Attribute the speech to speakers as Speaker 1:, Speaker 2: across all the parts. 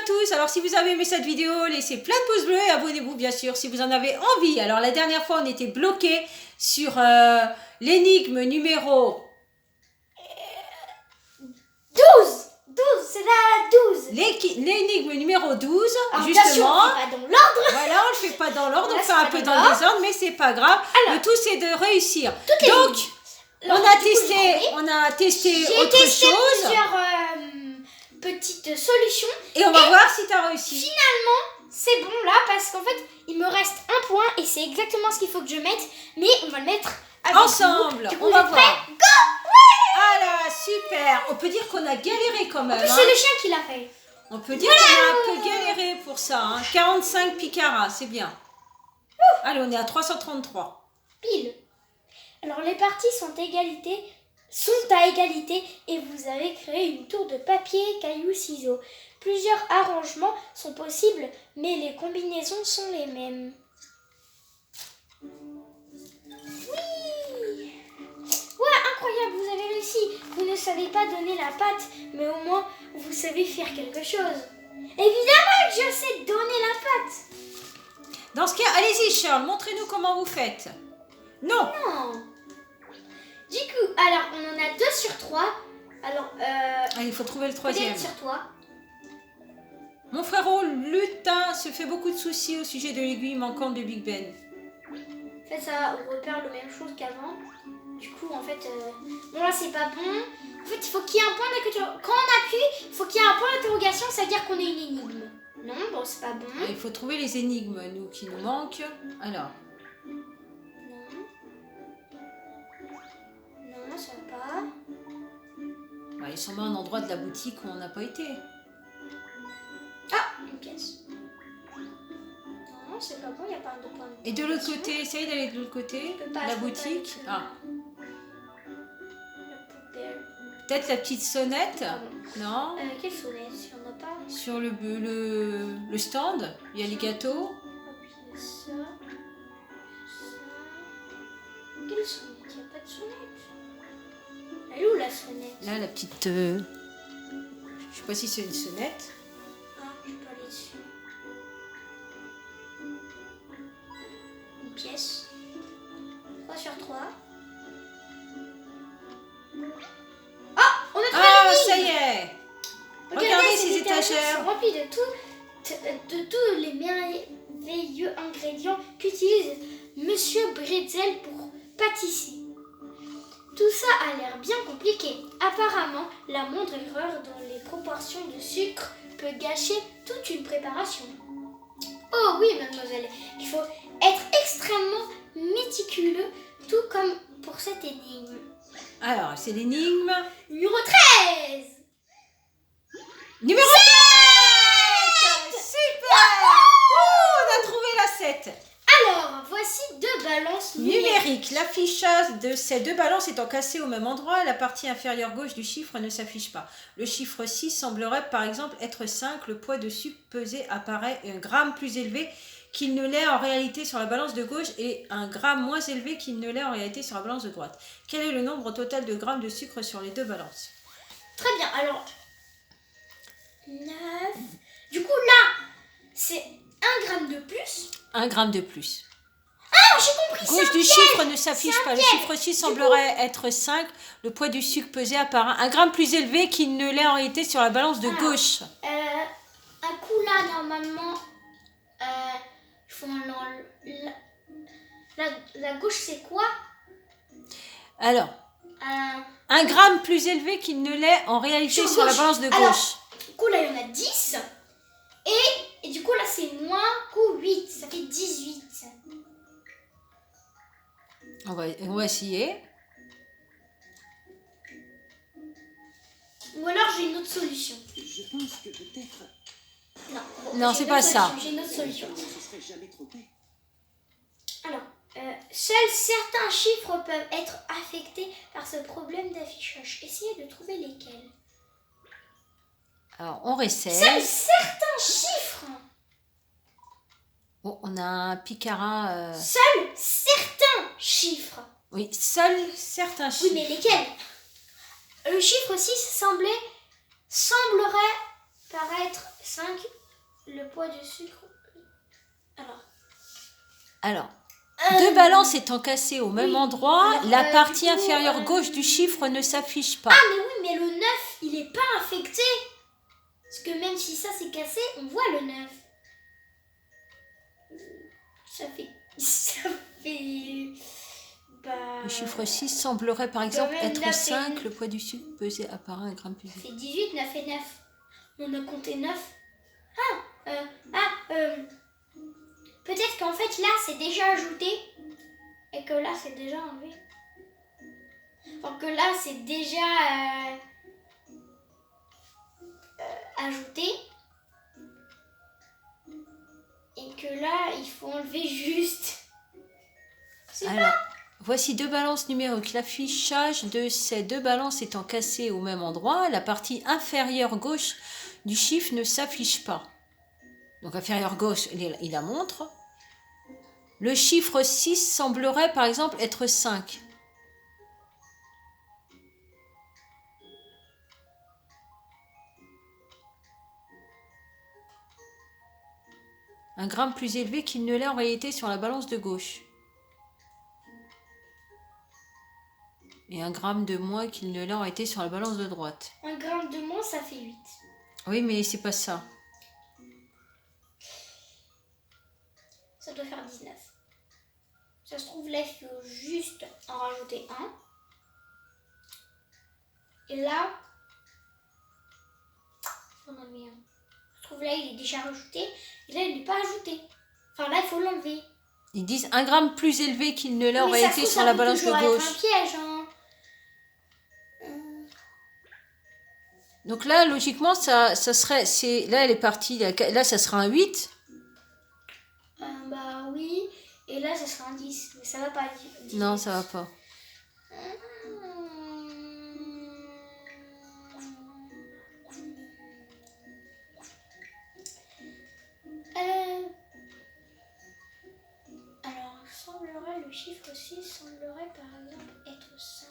Speaker 1: tous. Alors si vous avez aimé cette vidéo, laissez plein de pouces bleus et abonnez-vous bien sûr si vous en avez envie. Alors la dernière fois, on était bloqué sur l'énigme numéro
Speaker 2: 12, c'est la 12.
Speaker 1: l'énigme numéro 12,
Speaker 2: Alors,
Speaker 1: justement.
Speaker 2: bien sûr, on fait pas dans l'ordre.
Speaker 1: Voilà, on le fait pas dans l'ordre,
Speaker 2: Là,
Speaker 1: on fait
Speaker 2: c'est
Speaker 1: un
Speaker 2: pas
Speaker 1: peu
Speaker 2: dans
Speaker 1: dans le
Speaker 2: l'ordre.
Speaker 1: désordre, mais c'est pas grave.
Speaker 2: Alors,
Speaker 1: le tout c'est de réussir.
Speaker 2: toutes les
Speaker 1: Donc,
Speaker 2: lignes.
Speaker 1: on
Speaker 2: Alors,
Speaker 1: a
Speaker 2: du coup,
Speaker 1: testé,
Speaker 2: j'ai trouvé.
Speaker 1: on a testé
Speaker 2: J'ai
Speaker 1: autre
Speaker 2: testé
Speaker 1: chose
Speaker 2: plusieurs petites solutions.
Speaker 1: et on va voir si tu as réussi.
Speaker 2: Finalement, c'est bon là parce qu'en fait, il me reste un point et c'est exactement ce qu'il faut que je mette. Mais on va le mettre avec
Speaker 1: Ensemble,
Speaker 2: vous. Du coup,
Speaker 1: on va
Speaker 2: vous êtes prêts?
Speaker 1: voir.
Speaker 2: Go! Ouais!
Speaker 1: Ah là, super. On peut dire qu'on a galéré quand même.
Speaker 2: En plus,
Speaker 1: hein.
Speaker 2: c'est le chien qui l'a fait.
Speaker 1: On peut dire qu'on a un peu galéré pour ça. Hein. 45 picaras, c'est bien. Allez, on est à 333.
Speaker 2: Pile. Alors, les parties sont à égalité et vous avez créé une tour de papier, cailloux, ciseaux. Plusieurs arrangements sont possibles, mais les combinaisons sont les mêmes. Oui! Ouais, incroyable, vous avez réussi. Vous ne savez pas donner la pâte, mais au moins, vous savez faire quelque chose. Évidemment que je sais donner la pâte.
Speaker 1: Dans ce cas, allez-y Charles, montrez-nous comment vous faites. Non.
Speaker 2: Non. Du coup, alors, on en a 2 sur 3. Alors,
Speaker 1: Allez, il faut trouver le troisième.
Speaker 2: peut-être sur toi.
Speaker 1: Mon frérot Lutin se fait beaucoup de soucis au sujet de l'aiguille manquante de Big Ben.
Speaker 2: En fait, ça repère la même chose qu'avant. Du coup, en fait, bon là, c'est pas bon. En fait, il faut qu'il y ait un point d'interrogation. Quand on appuie, il faut qu'il y ait un point d'interrogation, ça veut dire qu'on est une énigme. Non, bon, c'est pas bon.
Speaker 1: Il faut trouver les énigmes, nous, qui nous manquent. Alors,
Speaker 2: Non. Non, ça va pas.
Speaker 1: bah, il semble un endroit de la boutique où on n'a pas été.
Speaker 2: Ah, une pièce. Non, c'est pas bon, il n'y a pas de point
Speaker 1: Et de l'autre côté, essaye d'aller de l'autre côté,
Speaker 2: Je peux pas,
Speaker 1: la
Speaker 2: je peux pas
Speaker 1: boutique.
Speaker 2: aller.
Speaker 1: Ah,
Speaker 2: La poubelle.
Speaker 1: peut-être la petite sonnette.
Speaker 2: Pardon.
Speaker 1: Non.
Speaker 2: Quelle sonnette? Si on n'a pas.
Speaker 1: Sur le stand, il y a les gâteaux.
Speaker 2: Appuyer ça. Quelle sonnette? Il n'y a pas de sonnette. Elle est où la sonnette?
Speaker 1: Là, la petite... Je sais pas si c'est une sonnette.
Speaker 2: Ah, je peux aller dessus. Une pièce. 3 sur 3. Ah, on a trouvé
Speaker 1: Ah,
Speaker 2: l'énigme.
Speaker 1: ça y est. Regardez ces étagères.
Speaker 2: sont remplies de tous les merveilleux ingrédients qu'utilise Monsieur Bretzel pour pâtisser. Tout ça a l'air bien compliqué. Apparemment, la moindre erreur dans les proportions de sucre peut gâcher toute une préparation. Oh oui, mademoiselle, il faut être extrêmement méticuleux, tout comme pour cette énigme.
Speaker 1: Alors, c'est l'énigme.
Speaker 2: Numéro 13.
Speaker 1: Numéro 7. Super. On a trouvé la 7.
Speaker 2: Alors, voici 2 balances
Speaker 1: Numérique. L'affichage de ces 2 balances étant cassé au même endroit, la partie inférieure gauche du chiffre ne s'affiche pas. Le chiffre 6 semblerait par exemple être 5. Le poids de sucre pesé apparaît 1 gramme plus élevé qu'il ne l'est en réalité sur la balance de gauche et 1 gramme moins élevé qu'il ne l'est en réalité sur la balance de droite. Quel est le nombre total de grammes de sucre sur les 2 balances?
Speaker 2: Très bien, alors 9. Du coup là, c'est 1 gramme de plus.
Speaker 1: 1 gramme de plus.
Speaker 2: Ah, j'ai compris,
Speaker 1: Gauche du chiffre ne s'affiche pas. Le chiffre 6 semblerait être 5. Le poids du sucre pesé apparaît 1 gramme plus élevé qu'il ne l'est en réalité sur la balance de gauche.
Speaker 2: Un coup là, normalement, il faut la gauche, c'est quoi?
Speaker 1: Alors, 1 gramme plus élevé qu'il ne l'est en réalité sur la balance de gauche.
Speaker 2: Alors, du coup là, il y en a 10. Et du coup là, c'est moins coup 8. Ça fait 18.
Speaker 1: On va essayer.
Speaker 2: Ou alors j'ai une autre solution.
Speaker 3: Je pense que peut-être.
Speaker 1: Non,
Speaker 2: j'ai
Speaker 1: c'est
Speaker 2: une
Speaker 1: pas
Speaker 2: autre
Speaker 1: ça.
Speaker 2: solution, j'ai une autre solution.
Speaker 3: On se serait jamais trompé.
Speaker 2: Alors, seuls certains chiffres peuvent être affectés par ce problème d'affichage. Essayez de trouver lesquels.
Speaker 1: Alors, on réessaye.
Speaker 2: Seuls certains chiffres.
Speaker 1: Oh, on a un picara.
Speaker 2: Seuls certains chiffres.
Speaker 1: Oui, seuls certains
Speaker 2: Oui,
Speaker 1: chiffres.
Speaker 2: mais lesquels? Le chiffre 6 semblerait paraître 5 le poids de sucre.
Speaker 1: Alors, deux balances étant cassées au même endroit,
Speaker 2: Alors,
Speaker 1: la
Speaker 2: du
Speaker 1: partie
Speaker 2: coup,
Speaker 1: inférieure gauche du chiffre ne s'affiche pas.
Speaker 2: Ah mais oui, mais le 9, il est pas affecté. Parce que même si ça c'est cassé, on voit le 9. Ça fait... Bah...
Speaker 1: Le chiffre 6 semblerait par exemple
Speaker 2: même
Speaker 1: être
Speaker 2: là,
Speaker 1: 5,
Speaker 2: c'est-
Speaker 1: le poids du sucre pesé apparaît 1 gramme plus
Speaker 2: Ça
Speaker 1: élevé.
Speaker 2: fait 18, 9 et 9. On a compté 9. Peut-être qu'en fait là c'est déjà ajouté et que là c'est déjà enlevé. Enfin que là c'est déjà ajouté et que là il faut enlever juste. C'est
Speaker 1: Alors, voici deux balances numériques. L'affichage de ces deux balances étant cassées au même endroit, la partie inférieure gauche du chiffre ne s'affiche pas. Donc inférieure gauche, il la montre. Le chiffre 6 semblerait par exemple être 5. Un gramme plus élevé qu'il ne l'est en réalité sur la balance de gauche. Et 1 gramme de moins qu'il ne l'est en réalité sur la balance de droite.
Speaker 2: 1 gramme de moins ça fait 8.
Speaker 1: Oui, mais c'est pas ça.
Speaker 2: Ça doit faire 19. Ça se trouve là il faut juste en rajouter 1. Et là, on en met un. Je trouve là il est déjà rajouté. Et là il n'est pas ajouté. Enfin là il faut l'enlever.
Speaker 1: Ils disent 1 gramme plus élevé qu'il ne l'est en
Speaker 2: Mais ça se
Speaker 1: réalité
Speaker 2: trouve,
Speaker 1: sur
Speaker 2: ça
Speaker 1: la
Speaker 2: peut
Speaker 1: balance de
Speaker 2: toujours être
Speaker 1: gauche.
Speaker 2: un piège, hein.
Speaker 1: Donc là, logiquement, ça serait... Là, elle est partie. Là, ça sera un 8.
Speaker 2: Bah oui. Et là ça sera un 10. Mais ça va pas. 10.
Speaker 1: Non, ça va pas.
Speaker 2: Alors, le chiffre 6 semblerait par exemple être 5.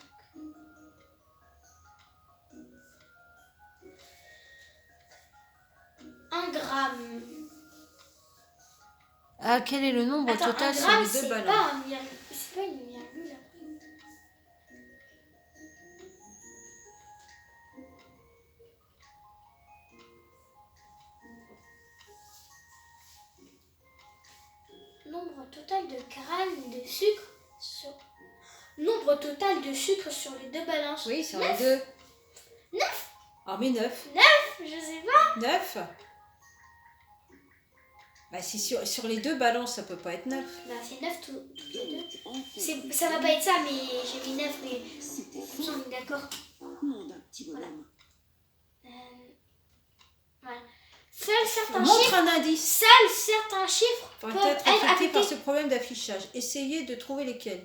Speaker 2: Un gramme.
Speaker 1: Ah, quel est le nombre
Speaker 2: Attends,
Speaker 1: total
Speaker 2: un
Speaker 1: sur
Speaker 2: gramme,
Speaker 1: les deux
Speaker 2: c'est
Speaker 1: balances?
Speaker 2: pas c'est pas une virgule après. Nombre total de grammes de sucre sur... Nombre total de sucre sur les deux balances.
Speaker 1: Oui, sur les deux.
Speaker 2: 9.
Speaker 1: Ah, mais 9.
Speaker 2: Je sais pas.
Speaker 1: 9. Bah, si sur les deux balances, ça peut pas être 9.
Speaker 2: Bah c'est 9 toutes les deux.
Speaker 3: Enfin,
Speaker 2: Ça va pas être ça, mais j'ai mis 9, mais
Speaker 3: c'était
Speaker 2: comme ça on est d'accord.
Speaker 3: nom d'un petit bonhomme.
Speaker 2: Voilà. Seuls certains
Speaker 1: Montre
Speaker 2: chiffres,
Speaker 1: un indice.
Speaker 2: peuvent
Speaker 1: Pourrait
Speaker 2: être
Speaker 1: être affecté
Speaker 2: affectés.
Speaker 1: par ce problème d'affichage. Essayez de trouver lesquels.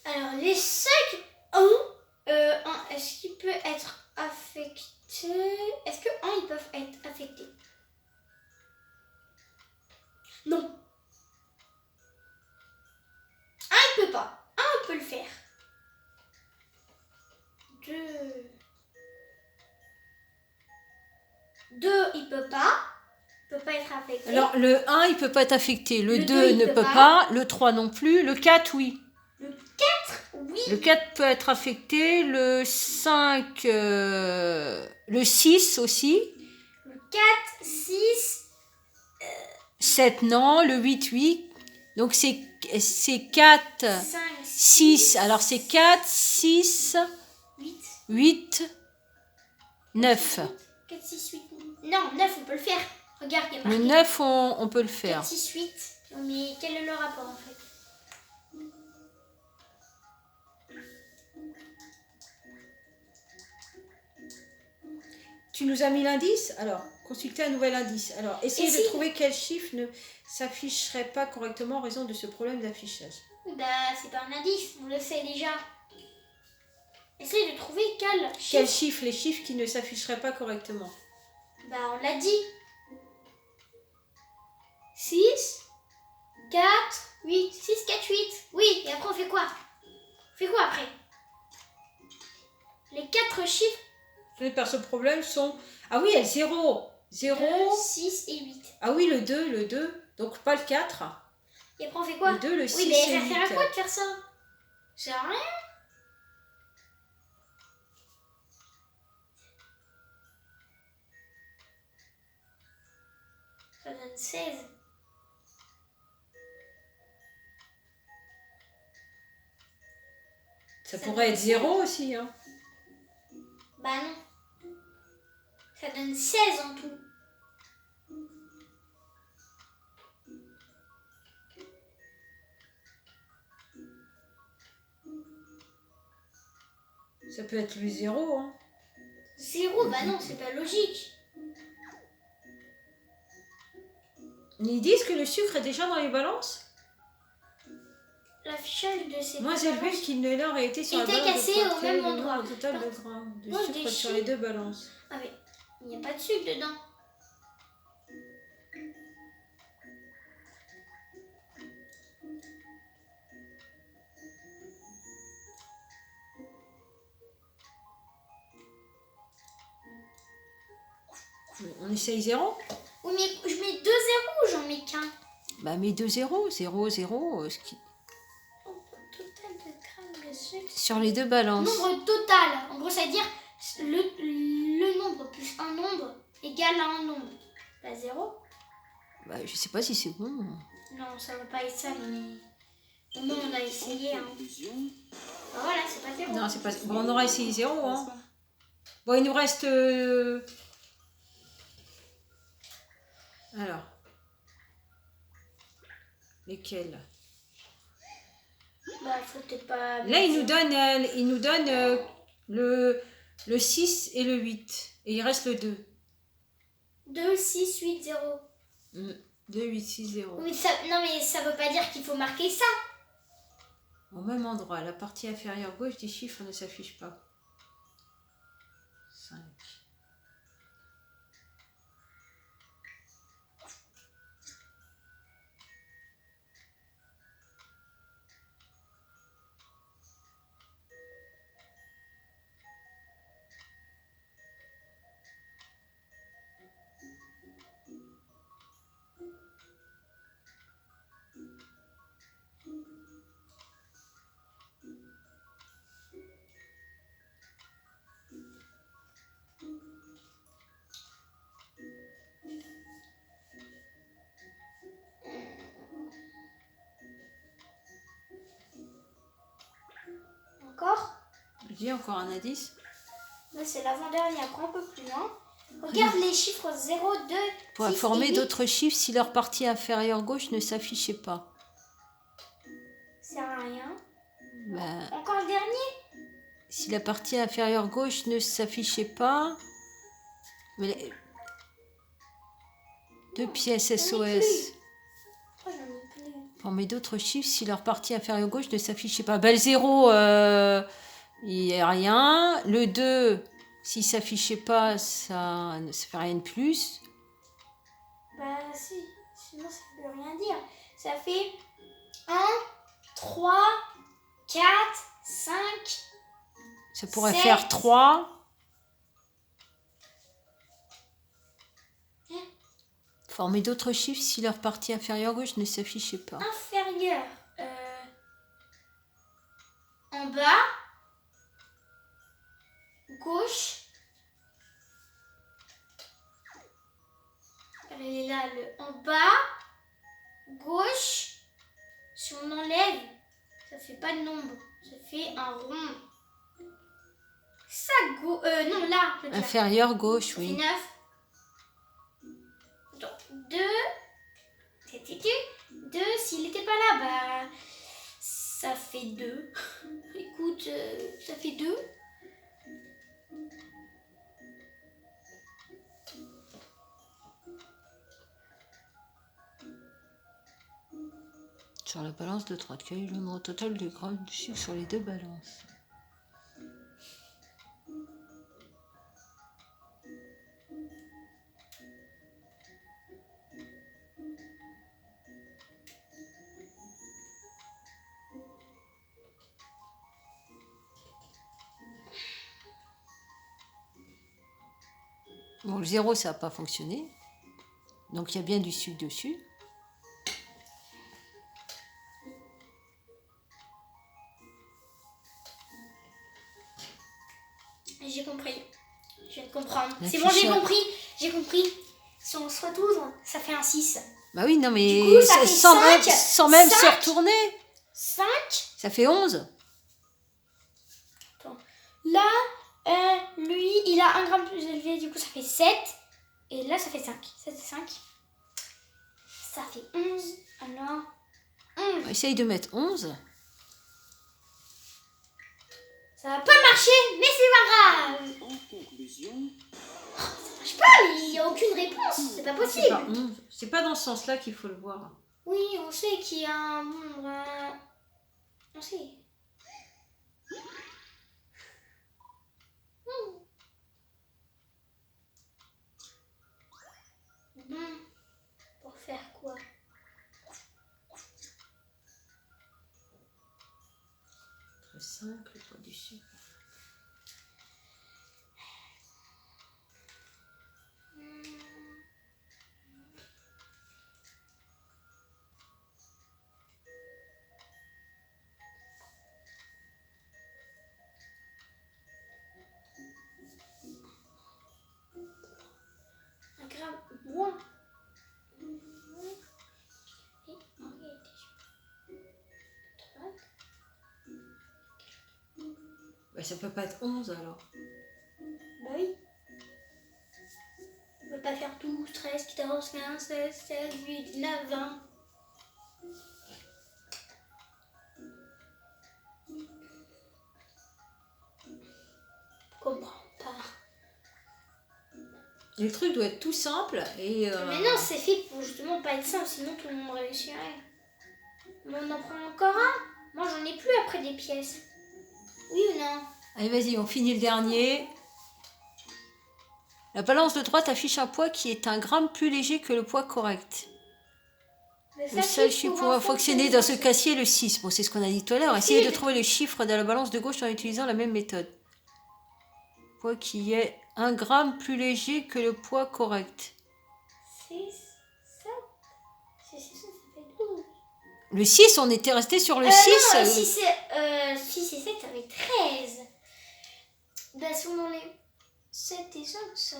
Speaker 2: Alors, les 5 1, est-ce qu'il peut être affecté? Est-ce que 1, ils peuvent être affectés? Non. 1, il peut pas. 1, il peut le faire. 2, il peut pas. Il peut pas être affecté.
Speaker 1: Alors, le 1, il peut pas être affecté. Le
Speaker 2: Le
Speaker 1: 2
Speaker 2: deux, il
Speaker 1: ne
Speaker 2: peut
Speaker 1: peut
Speaker 2: pas.
Speaker 1: pas. Le 3 non plus. Le 4, oui.
Speaker 2: Le 4, oui.
Speaker 1: Le 4 peut être affecté. Le 5... le 6 aussi.
Speaker 2: Le 4, 6.
Speaker 1: 7, non. Le 8, oui. Donc, c'est 4,
Speaker 2: 5,
Speaker 1: 6. Alors, c'est 4, 6,
Speaker 2: 8.
Speaker 1: 8, 9.
Speaker 2: 4, 6, 8. Non, 9, on peut le faire. Regarde, il y a marqué
Speaker 1: Le 9, on peut le faire.
Speaker 2: 4, 6, 8. Mais quel est le rapport en fait?
Speaker 1: Tu nous as mis l'indice? Alors, consultez un nouvel indice. Alors, essayez
Speaker 2: Essayez.
Speaker 1: de trouver quel chiffre ne s'afficherait pas correctement en raison de ce problème d'affichage.
Speaker 2: Bah, c'est pas un indice, on le sait déjà. Essaye de trouver quel
Speaker 1: Quel
Speaker 2: chiffre.
Speaker 1: chiffre? Les chiffres qui ne s'afficheraient pas correctement.
Speaker 2: Bah, on l'a dit. 6, 4, 8. 6, 4, 8. Oui, et après on fait quoi? On fait quoi après? Les 4 chiffres.
Speaker 1: Par ce problème sont... Ah oui, il y a le 0. 0.
Speaker 2: 2, 6 et 8.
Speaker 1: Ah oui, le 2, le 2. Donc pas le 4.
Speaker 2: Et après on fait quoi?
Speaker 1: Le 2, le 6
Speaker 2: oui, mais
Speaker 1: et
Speaker 2: ça
Speaker 1: 8.
Speaker 2: sert à quoi de faire ça? Ça sert à rien. Ça donne 16.
Speaker 1: Ça
Speaker 2: Ça
Speaker 1: pourrait
Speaker 2: donne
Speaker 1: être 0 aussi. Hein.
Speaker 2: Bah non. Ça donne 16 en tout.
Speaker 1: Ça peut être le 0. Hein.
Speaker 2: 0, bah non, c'est pas logique.
Speaker 1: Ils disent que le sucre est déjà dans les balances
Speaker 2: L'affichage de ces
Speaker 1: moins élevé qu'il ne l'aurait été sur la
Speaker 2: était
Speaker 1: balance.
Speaker 2: cassé
Speaker 1: de
Speaker 2: au
Speaker 1: poids,
Speaker 2: même
Speaker 1: le
Speaker 2: endroit.
Speaker 1: nombre total de grammes de
Speaker 2: Moi,
Speaker 1: sucre
Speaker 2: des
Speaker 1: sur les deux balances.
Speaker 2: Ah mais il n'y a pas de sucre dedans.
Speaker 1: On essaye 0
Speaker 2: Oui mais je mets 2 zéros, j'en mets qu'un.
Speaker 1: Bah mets 2 0, 0, 0.
Speaker 2: Total de grammes de sucre.
Speaker 1: Sur les deux balances.
Speaker 2: Nombre total. En gros, ça veut dire le nombre plus un nombre égale à un nombre. Bah 0.
Speaker 1: Bah je sais pas si c'est bon.
Speaker 2: Non, ça va pas être ça, mais... Au moins, on a essayé. Hein.
Speaker 3: Conclusion.
Speaker 2: Bah voilà, c'est pas 0.
Speaker 1: Non, c'est pas... Bon, on aura essayé 0. Hein. Bon, il nous reste... Alors. Lesquels?
Speaker 2: Bah, faut peut-être pas...
Speaker 1: Là, il nous donne le 6 et le 8. Et il reste le 2.
Speaker 2: 2, 6, 8, 0.
Speaker 1: 2, 8, 6, 0.
Speaker 2: Oui, ça... Non, mais ça veut pas dire qu'il faut marquer ça.
Speaker 1: Au même endroit, la partie inférieure gauche des chiffres ne s'affiche pas. 5.
Speaker 2: Encore.
Speaker 1: Je dis encore un indice.
Speaker 2: Là, c'est l'avant-dernier. Après, un peu plus loin. Regarde les chiffres 0, 2,
Speaker 1: Pour
Speaker 2: 6
Speaker 1: informer
Speaker 2: et 8.
Speaker 1: d'autres chiffres si leur partie inférieure gauche ne s'affichait pas.
Speaker 2: Ça sert à rien.
Speaker 1: Ben,
Speaker 2: Encore le dernier.
Speaker 1: si la partie inférieure gauche ne s'affichait pas... Mais deux pièces SOS.
Speaker 2: Oh, j'en ai plus.
Speaker 1: Informer d'autres chiffres si leur partie inférieure gauche ne s'affichait pas. Ben, le 0, il n'y a rien. Le 2, s'il ne s'affichait pas, ça ne fait rien de plus.
Speaker 2: Bah si, sinon ça veut rien dire. Ça fait 1, 3, 4, 5.
Speaker 1: Ça pourrait
Speaker 2: 7.
Speaker 1: faire 3. Former d'autres chiffres si leur partie inférieure gauche ne s'affichait pas.
Speaker 2: Inférieur. En bas. Gauche. Elle est là, le en bas. Gauche. Si on enlève, ça fait pas de nombre. Ça fait un rond. Ça, non, là. Je veux dire.
Speaker 1: Inférieure gauche,
Speaker 2: Ça fait
Speaker 1: oui.
Speaker 2: 9. Donc, 2. C'était 2. S'il n'était pas là, bah. Ça fait 2. Écoute, ça fait 2.
Speaker 1: Sur la balance de 3 quel est le nombre total de grammes de sucre sur les deux balances? Bon, le 0, ça n'a pas fonctionné. Donc, il y a bien du sucre dessus.
Speaker 2: J'ai compris. Je viens de comprendre.
Speaker 1: La
Speaker 2: C'est bon, j'ai
Speaker 1: fiche-
Speaker 2: compris. J'ai compris. Si on se retourne, ça fait un 6.
Speaker 1: Bah oui, non, mais
Speaker 2: Du coup, ça fait
Speaker 1: sans même,
Speaker 2: 5,
Speaker 1: sans même se
Speaker 2: 5.
Speaker 1: retourner.
Speaker 2: 5.
Speaker 1: Ça fait 11.
Speaker 2: Attends. Là, lui, il a 1 gramme plus élevé. Du coup, ça fait 7. Et là, ça fait 5. 7 et 5. Ça fait 11. Alors, 11.
Speaker 1: Essaye de mettre 11.
Speaker 2: Ça va pas marcher, mais c'est pas grave.
Speaker 3: En conclusion,
Speaker 2: Je sais pas, mais il n'y a aucune réponse. C'est pas
Speaker 1: C'est
Speaker 2: possible.
Speaker 1: pas 11. C'est pas dans ce sens-là qu'il faut le voir.
Speaker 2: Oui, on sait qu'il y a un nombre. On sait. Pour faire quoi?
Speaker 1: Entre 5, le poids du sucre.
Speaker 2: Un gramme moins.
Speaker 1: Bah, ça peut pas être 11 alors.
Speaker 2: Bah oui. On peut pas faire 12, 13, 14, 15, 16, 17, 18, 19, 20. Je comprends pas.
Speaker 1: Et le truc doit être tout simple et.
Speaker 2: Mais non, c'est fait pour justement pas être simple, sinon tout le monde réussirait. Mais on en prend encore un. Moi j'en ai plus après des pièces. Oui ou non?
Speaker 1: Allez, vas-y, on finit le dernier. La balance de droite affiche un poids qui est 1 gramme plus léger que le poids correct. Le seul chiffre pouvant fonctionner dans ce cas-ci est le 6. Bon, c'est ce qu'on a dit tout à l'heure. Essayez de trouver le chiffre de la balance de gauche en utilisant la même méthode. Poids qui est 1 gramme plus léger que le poids correct.
Speaker 2: 6, 7. 6, 7, ça fait 12.
Speaker 1: Le 6, on était resté sur le 6.
Speaker 2: Non, 6 et 7, ça fait 13. Bah, si on enlève 7 et 5, ça.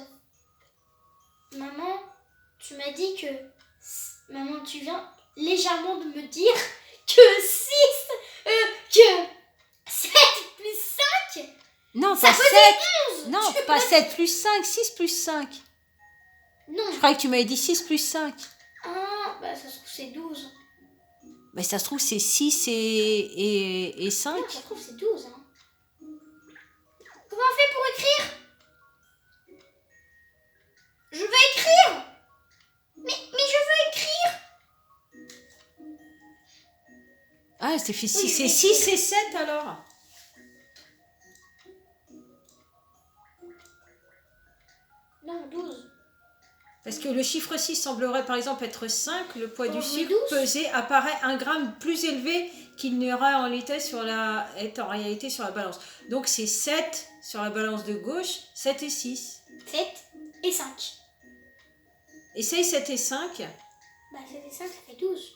Speaker 2: Maman, tu m'as dit que. Maman, tu viens légèrement de me dire que 6. Que 7 plus 5.
Speaker 1: Non,
Speaker 2: Ça
Speaker 1: pas
Speaker 2: faisait
Speaker 1: 7. Non, pas 7 plus 5, 6 plus 5.
Speaker 2: Non.
Speaker 1: Je croyais que tu m'avais dit 6 plus 5.
Speaker 2: Ah, bah, ça se trouve, c'est 12.
Speaker 1: Mais ça se trouve, c'est 6 et 5.
Speaker 2: Non, ça se trouve, c'est 12. Hein. Comment on fait pour écrire? Je veux écrire. Mais je veux écrire.
Speaker 1: Ah, c'est fait 6
Speaker 2: Oui,
Speaker 1: et 6 et 7 alors.
Speaker 2: Non, 12.
Speaker 1: Parce que le chiffre 6 semblerait par exemple être 5, le poids du
Speaker 2: Oui,
Speaker 1: sucre
Speaker 2: 12.
Speaker 1: pesé apparaît 1 gramme plus élevé qu'il n'aurait en réalité sur la balance. Donc c'est 7 sur la balance de gauche, 7 et 6.
Speaker 2: 7 et 5.
Speaker 1: Essaye 7 et 5.
Speaker 2: Bah, 7 et 5, ça fait 12.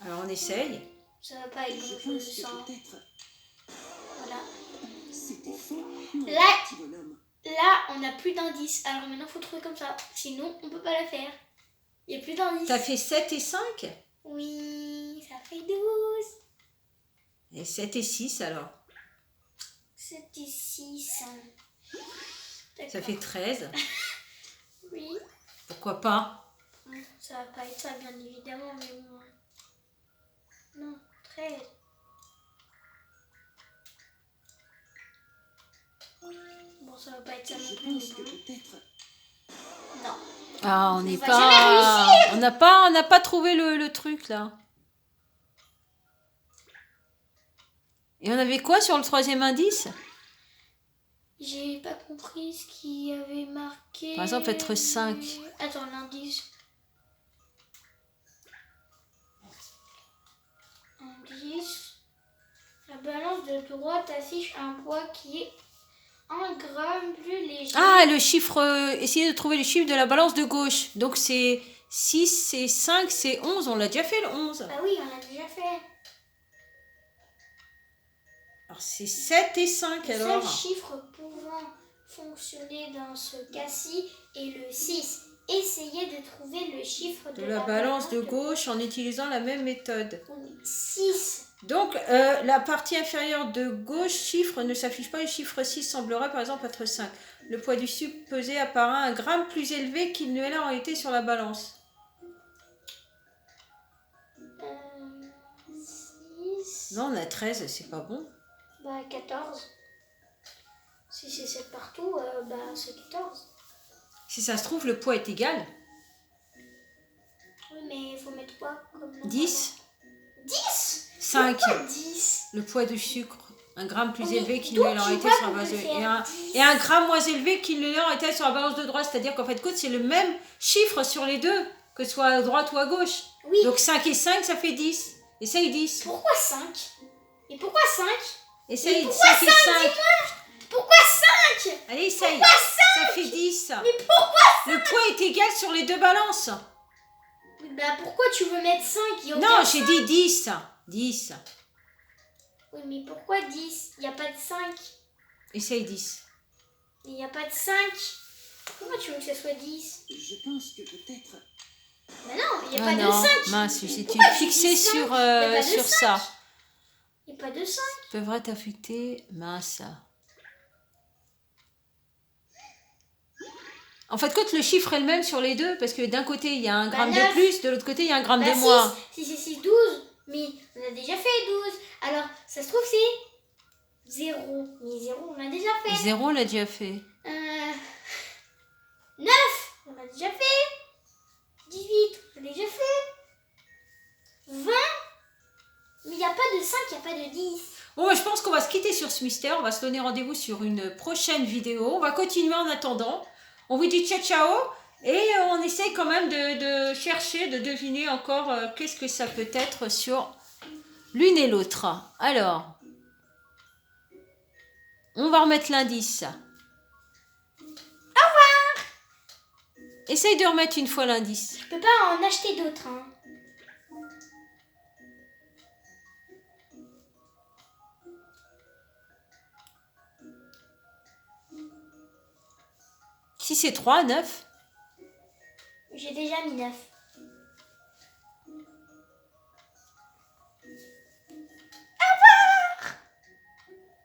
Speaker 1: Alors on essaye.
Speaker 2: Ça va pas être
Speaker 3: je
Speaker 2: grand chose
Speaker 3: pense que
Speaker 2: sans.
Speaker 3: peut-être
Speaker 2: Voilà.
Speaker 3: c'était faux, mon
Speaker 2: Là-
Speaker 3: petit bonhomme.
Speaker 2: Là, on n'a plus d'indice. Alors maintenant, faut trouver comme ça. Sinon, on peut pas la faire. Il n'y a plus d'indice.
Speaker 1: T'as fait 7 et 5.
Speaker 2: Oui, ça fait 12.
Speaker 1: Et 7 et 6 alors.
Speaker 2: 7 et 6.
Speaker 1: Ça fait 13.
Speaker 2: Oui.
Speaker 1: Pourquoi pas?
Speaker 2: Ça va pas être ça, bien évidemment, mais bon. Non, 13. Bon, ça va pas être ça non
Speaker 3: Je
Speaker 2: plus.
Speaker 3: pense que
Speaker 2: mais bon.
Speaker 3: peut-être
Speaker 2: Non.
Speaker 1: Ah, on n'est
Speaker 2: va
Speaker 1: pas. On n'a pas trouvé le truc là. Et on avait quoi sur le troisième indice?
Speaker 2: J'ai pas compris ce qu'il y avait marqué.
Speaker 1: Par exemple, être 5.
Speaker 2: Attends, l'indice. Indice. La balance de droite affiche un poids qui est 1 gramme plus léger.
Speaker 1: Ah, le chiffre... essayez de trouver le chiffre de la balance de gauche. Donc c'est 6, c'est 5, c'est 11. On l'a déjà fait le 11.
Speaker 2: Bah oui, on l'a déjà fait.
Speaker 1: Alors c'est 7 et 5
Speaker 2: Le seul
Speaker 1: alors.
Speaker 2: chiffre pouvant fonctionner dans ce cas-ci est le 6. Essayez de trouver le chiffre
Speaker 1: De la balance de gauche en utilisant la même méthode.
Speaker 2: 6.
Speaker 1: Donc, la partie inférieure de gauche, chiffre, ne s'affiche pas. Le chiffre 6 semblerait par exemple être 5. Le poids du sucre pesé apparaît 1 gramme plus élevé qu'il ne l'est en réalité sur la balance.
Speaker 2: 6.
Speaker 1: Non, on a 13, c'est pas bon.
Speaker 2: Bah 14. Si c'est 7 partout, bah c'est 14.
Speaker 1: Si ça se trouve, le poids est égal.
Speaker 2: Oui, mais il faut mettre quoi comme nombre
Speaker 1: 10,
Speaker 2: 10.
Speaker 1: 5.
Speaker 2: Pourquoi 10?
Speaker 1: Le poids du sucre, 1 gramme plus
Speaker 2: Mais
Speaker 1: élevé qu'il
Speaker 2: d'où
Speaker 1: ne l'est en
Speaker 2: tu
Speaker 1: réalité
Speaker 2: vois
Speaker 1: sur la
Speaker 2: qu'on
Speaker 1: balance
Speaker 2: peut
Speaker 1: de...
Speaker 2: faire
Speaker 1: Et 1 gramme moins élevé qu'il ne l'est en réalité sur la balance de droite. C'est-à-dire qu'en fait, c'est le même chiffre sur les deux, que ce soit à droite ou à gauche.
Speaker 2: Oui.
Speaker 1: Donc 5 et 5, ça fait 10. Essaye 10.
Speaker 2: Pourquoi 5? Et pourquoi 5?
Speaker 1: Essaye
Speaker 2: pourquoi
Speaker 1: 5 et 5.
Speaker 2: Pourquoi 5?
Speaker 1: Allez, essaye.
Speaker 2: Pourquoi
Speaker 1: Ça fait 10.
Speaker 2: Mais pourquoi?
Speaker 1: Le poids est égal sur les deux balances.
Speaker 2: Bah pourquoi tu veux mettre 5?
Speaker 1: Non, j'ai dit 10. 10.
Speaker 2: Oui, mais pourquoi 10? Il n'y a pas de 5.
Speaker 1: Essaye 10.
Speaker 2: Il n'y a pas de 5. Comment tu veux que ça soit 10?
Speaker 3: Je pense que peut-être...
Speaker 2: Bah non, il n'y a
Speaker 1: Ah
Speaker 2: pas
Speaker 1: non,
Speaker 2: de 5.
Speaker 1: mince, j'étais
Speaker 2: Pourquoi tu
Speaker 1: fixée
Speaker 2: dis 5?
Speaker 1: sur,
Speaker 2: Il y a pas de
Speaker 1: sur
Speaker 2: 5.
Speaker 1: ça.
Speaker 2: Il n'y a pas de 5.
Speaker 1: Peuvent t'affecter, mince. En fait, quand le chiffre est le même sur les deux, parce que d'un côté, il y a 1 gramme
Speaker 2: 9.
Speaker 1: de plus, de l'autre côté, il y a 1 gramme
Speaker 2: Bah
Speaker 1: de moins.
Speaker 2: 6, si c'est 6, 12. Mais on a déjà fait 12. Alors, ça se trouve, c'est 0. Mais 0, on l'a déjà fait.
Speaker 1: 0, on l'a déjà fait.
Speaker 2: 9, on l'a déjà fait. 18, on l'a déjà fait. 20, mais il n'y a pas de 5, il n'y a pas de 10.
Speaker 1: Bon, je pense qu'on va se quitter sur ce mystère. On va se donner rendez-vous sur une prochaine vidéo. On va continuer en attendant. On vous dit ciao ciao. Et on essaye quand même de chercher, de deviner encore qu'est-ce que ça peut être sur l'une et l'autre. Alors, on va remettre l'indice. Au revoir. Essaye de remettre une fois l'indice.
Speaker 2: Je peux pas en acheter d'autres. Hein.
Speaker 1: Si c'est 3, 9.
Speaker 2: J'ai déjà mis 9.